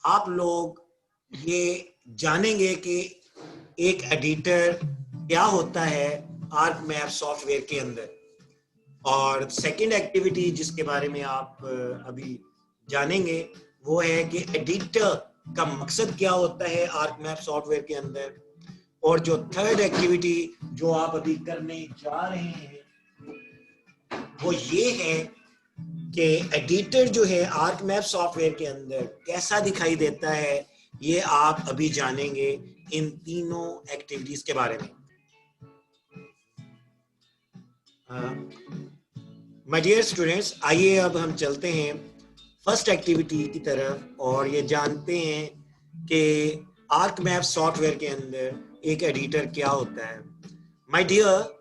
आप लोग ये जानेंगे कि एक एडिटर क्या होता है आर्कमैप सॉफ्टवेयर के अंदर। और सेकंड एक्टिविटी जिसके बारे में आप अभी जानेंगे वो है कि एडिटर का मकसद क्या होता है आर्कमैप सॉफ्टवेयर के अंदर। और जो थर्ड एक्टिविटी जो आप अभी करने जा रहे हैं वो ये है कि एडिटर जो है आर्कमैप सॉफ्टवेयर के अंदर कैसा दिखाई देता है। ये आप अभी जानेंगे इन तीनों एक्टिविटीज के बारे में। माय डियर स्टूडेंट्स, आइए अब हम चलते हैं फर्स्ट एक्टिविटी की तरफ और ये जानते हैं कि आर्कमैप सॉफ्टवेयर के अंदर एक एडिटर क्या होता है। माय डियर,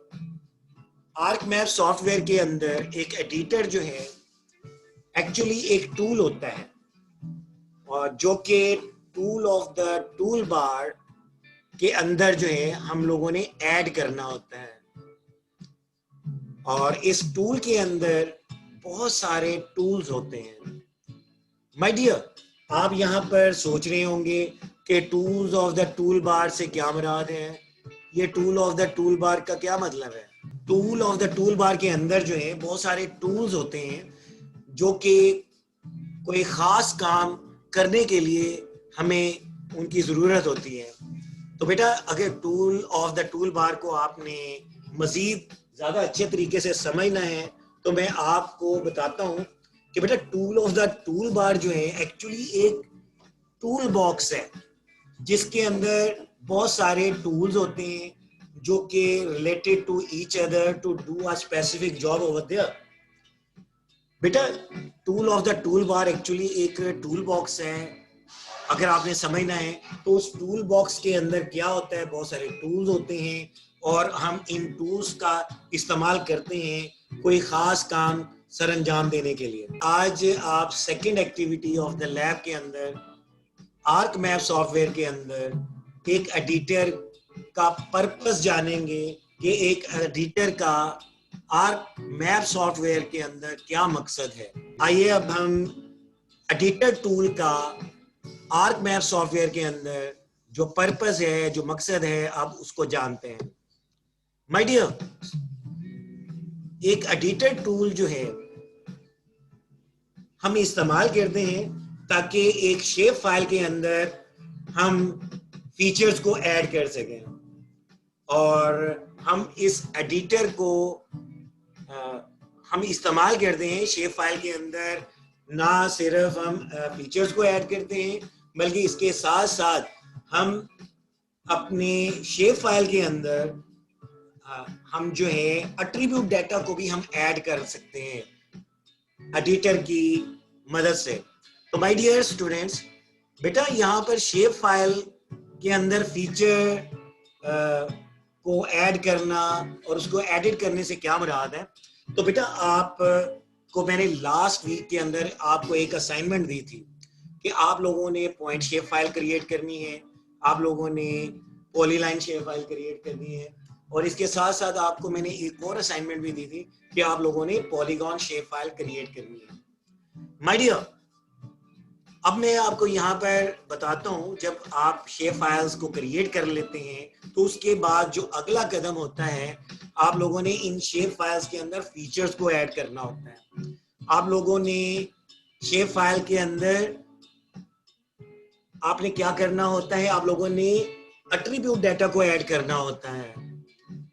आर्कमैप सॉफ्टवेयर के अंदर एक एडिटर जो है एक्चुअली एक टूल होता है और जो कि tool of the tool bar के अंदर जो है हम लोगों ने ऐड करना होता है। और इस टूल के अंदर बहुत सारे टूल्स होते हैं। माय डियर, आप यहाँ पर सोच रहे होंगे कि tools of the tool bar से क्या मुराद है। ये tool of the tool bar का क्या मतलब है। Tool of the tool bar के अंदर जो है बहुत सारे टूल्स होते हैं जो कि कोई खास काम करने के लिए हमें उनकी ज़रूरत होती है। तो बेटा, अगर tool of the tool bar को आपने मज़ीद ज़्यादा अच्छे तरीके से समझना है तो मैं आपको बताता हूँ कि बेटा tool of the tool bar जो है एक्चुअली एक टूल बॉक्स है जिसके अंदर बहुत सारे टूल्स होते हैं जो कि related to each other to do a specific job over there. बेटा tool of the toolbar actually एक टूल बॉक्स है। अगर आपने समझना है तो उस टूल बॉक्स के अंदर क्या होता है, बहुत सारे टूल्स होते हैं और हम इन टूल्स का इस्तेमाल करते हैं कोई खास काम सर अंजाम देने के लिए। आज आप second activity of the lab के अंदर आर्कमैप सॉफ्टवेयर के अंदर एक एडिटर का पर्पस जानेंगे कि एक एडिटर का आर्कमैप सॉफ्टवेयर के अंदर क्या मकसद है। आइए अब हम एडिटर टूल का आर्कमैप सॉफ्टवेयर के अंदर जो पर्पस है, जो मकसद है, अब उसको जानते हैं। माय डियर, एक एडिटर टूल जो है हम इस्तेमाल करते हैं ताकि एक शेप फाइल के अंदर हम फीचर्स को ऐड कर सकें। और हम इस एडिटर को हम इस्तेमाल करते हैं शेप फाइल के अंदर। ना सिर्फ हम फीचर्स को ऐड करते हैं बल्कि इसके साथ साथ हम अपने शेप फाइल के अंदर हम जो है एट्रीब्यूट डाटा को भी हम ऐड कर सकते हैं एडिटर की मदद से। तो माय डियर स्टूडेंट्स, बेटा यहाँ पर शेप फाइल के अंदर फीचर को ऐड करना और उसको एडिट करने से क्या मुराद है। तो बेटा आप को मैंने लास्ट वीक के अंदर आपको एक असाइनमेंट दी थी कि आप लोगों ने पॉइंट शेप फाइल क्रिएट करनी है, आप लोगों ने पॉलीलाइन शेप फाइल क्रिएट करनी है और इसके साथ साथ आपको मैंने एक और असाइनमेंट भी दी थी कि आप लोगों ने पॉलीगॉन शेप फाइल क्रिएट करनी है। माय डियर, अब मैं आपको यहाँ पर बताता हूँ जब आप शेप फाइल्स को क्रिएट कर लेते हैं तो उसके बाद जो अगला कदम होता है आप लोगों ने इन शेप फाइल्स के अंदर फीचर्स को ऐड करना होता है। आप लोगों ने शेप फाइल के अंदर आपने क्या करना होता है, आप लोगों ने एट्रीब्यूट डाटा को ऐड करना होता है।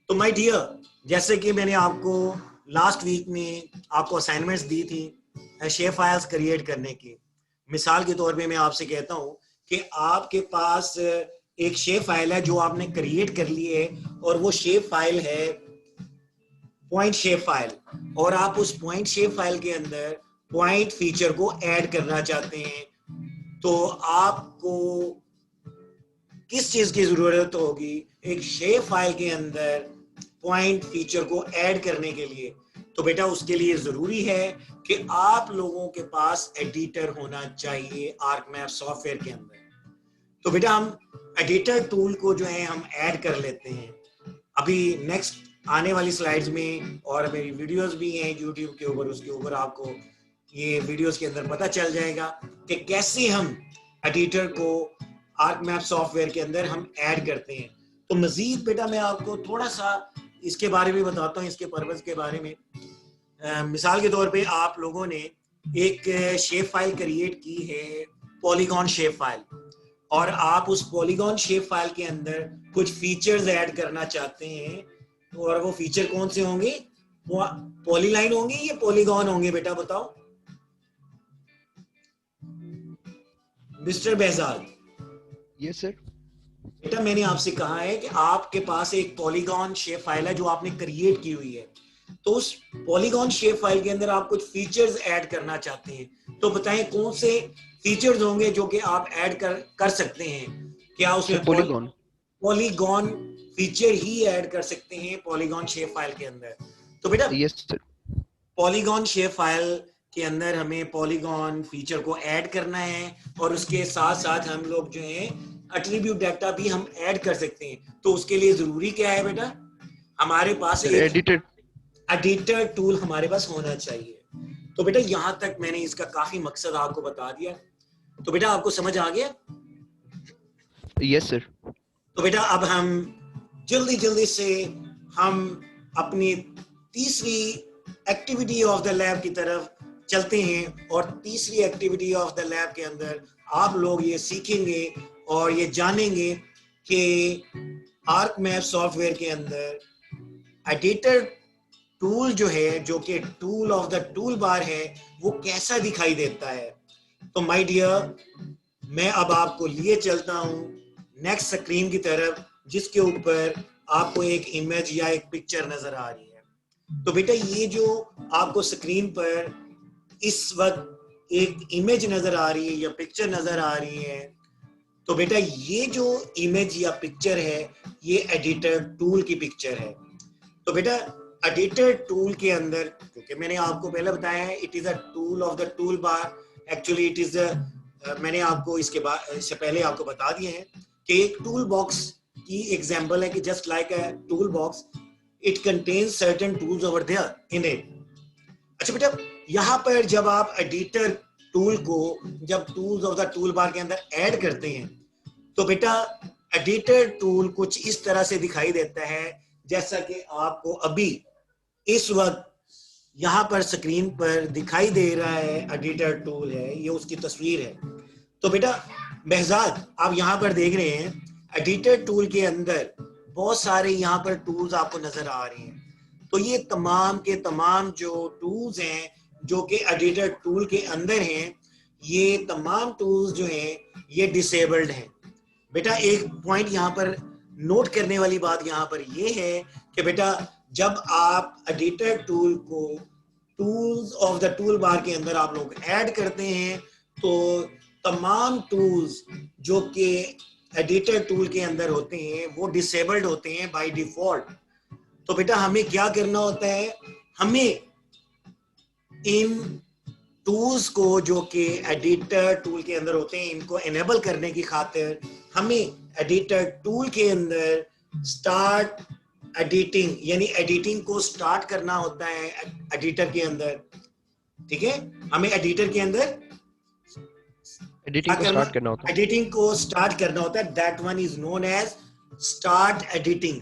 तो माय डियर, जैसे कि मैंने आपको लास्ट वीक में आपको असाइनमेंट्स दी थी शेप फाइल्स क्रिएट करने की। मिसाल के तौर पे मैं आपसे कहता हूं कि आपके पास एक शेप फाइल है जो आपने क्रिएट कर ली है और वो शेप फाइल है पॉइंट शेप फाइल और आप उस पॉइंट शेप फाइल के अंदर पॉइंट फीचर को ऐड करना चाहते हैं। तो आपको किस चीज की जरूरत होगी एक शेप फाइल के अंदर पॉइंट फीचर को ऐड करने के लिए। तो बेटा उसके लिए जरूरी है कि आप लोगों के पास एडिटर होना चाहिए आर्कमैप सॉफ्टवेयर के अंदर। तो बेटा हम एडिटर टूल को जो है हम ऐड कर लेते हैं अभी नेक्स्ट आने वाली स्लाइड्स में। और मेरी वीडियोस भी हैं यूट्यूब के ऊपर, उसके ऊपर आपको ये वीडियोस के अंदर पता चल जाएगा कि कैसे हम एडिटर को ArcMap सॉफ्टवेयर के अंदर हम ऐड करते हैं। तो मजीद बेटा मैं आपको थोड़ा सा इसके बारे में बताता हूँ, इसके पर्पस के बारे में। मिसाल के तौर पे आप लोगों ने एक शेप फाइल क्रिएट की है, पॉलीगॉन शेप फाइल, और आप उस पॉलीगॉन शेप फाइल के अंदर कुछ फीचर्स ऐड करना चाहते हैं, और वो फीचर कौन से होंगे? वो पॉलीलाइन होंगे या पॉलीगॉन होंगे बेटा, बताओ मिस्टर बेहजाद। Yes sir. बेटा मैंने आपसे कहा है कि आपके पास एक पॉलीगॉन शेप फाइल है जो आपने क्रिएट की हुई है, तो उस पॉलीगॉन शेप फाइल के अंदर आप कुछ फीचर्स ऐड करना चाहते हैं, तो बताएं कौन से फीचर्स होंगे जो कि आप ऐड कर सकते हैं? क्या उसमें पॉलीगॉन पॉलीगॉन फीचर ही ऐड कर सकते हैं पॉलीगॉन शेप फाइल के अंदर? तो बेटा yes sir. Polygon shape file के अंदर हमें पॉलीगॉन फीचर को ऐड करना है, और उसके साथ साथ हम लोग जो है एट्रीब्यूट डाटा भी हम ऐड कर सकते हैं। तो उसके लिए जरूरी क्या है बेटा? हमारे पास सर एक एडिटर टूल हमारे पास होना चाहिए। तो बेटा यहां तक मैंने इसका काफी मकसद आपको बता दिया। तो बेटा आपको समझ आ गया? Yes sir. तो बेटा अब हम जल्दी जल्दी से हम अपनी तीसरी एक्टिविटी ऑफ द लैब की तरफ चलते हैं, और तीसरी एक्टिविटी ऑफ द लैब के अंदर आप लोग ये सीखेंगे और ये जानेंगे कि ArcMap सॉफ्टवेयर के अंदर एडिटर टूल जो है, जो कि tool of the tool bar है, वो कैसा दिखाई देता है। तो माय डियर, मैं अब आपको लिए चलता हूं नेक्स्ट स्क्रीन की तरफ, जिसके ऊपर आपको एक इमेज या एक पिक्चर नजर आ रही है। तो बेटा ये जो आपको स्क्रीन पर इस वक्त एक इमेज नजर आ रही है या पिक्चर नजर आ रही है, तो बेटा ये जो इमेज या पिक्चर है, ये एडिटर टूल की पिक्चर है। तो बेटा एडिटर टूल के अंदर, क्योंकि मैंने आपको पहले बताया है it is a tool of the toolbar, actually it is मैंने आपको इससे पहले आपको बता दिए हैं कि एक टूल बॉक्स की एग्जांपल है कि just like a tool box, it contains certain tools over there in it. अच्छा बेटा, यहाँ पर जब आप एडिटर टूल को जब tools of the tool bar के अंदर ऐड करते हैं, तो बेटा एडिटर टूल कुछ इस तरह से दिखाई देता है जैसा कि आपको अभी इस वक्त यहाँ पर स्क्रीन पर दिखाई दे रहा है। एडिटर टूल है, ये उसकी तस्वीर है। तो बेटा बेहजाद, आप यहाँ पर देख रहे हैं एडिटर टूल के अंदर बहुत सारे यहाँ पर टूल्स आपको नजर आ रहे हैं। तो ये तमाम के तमाम जो टूल्स हैं जो कि एडिटर टूल के अंदर हैं, ये तमाम टूल्स जो हैं ये डिसेबल्ड हैं। बेटा एक पॉइंट यहाँ पर नोट करने वाली बात यहाँ पर ये है कि बेटा जब आप एडिटर टूल को tools of the tool bar के अंदर आप लोग ऐड करते हैं, तो तमाम टूल्स जो कि एडिटर टूल के अंदर होते हैं वो डिसेबल्ड होते हैं बाय डिफॉल्ट। तो बेटा हमें क्या करना होता है? हमें इन टूल्स को जो कि एडिटर टूल के अंदर होते हैं, इनको एनेबल करने की खातिर हमें एडिटर टूल के अंदर स्टार्ट एडिटिंग, यानी एडिटिंग को स्टार्ट करना होता है एडिटर के अंदर। ठीक है, हमें एडिटर के अंदर एडिटिंग को स्टार्ट करना होता है। That one is known as start editing.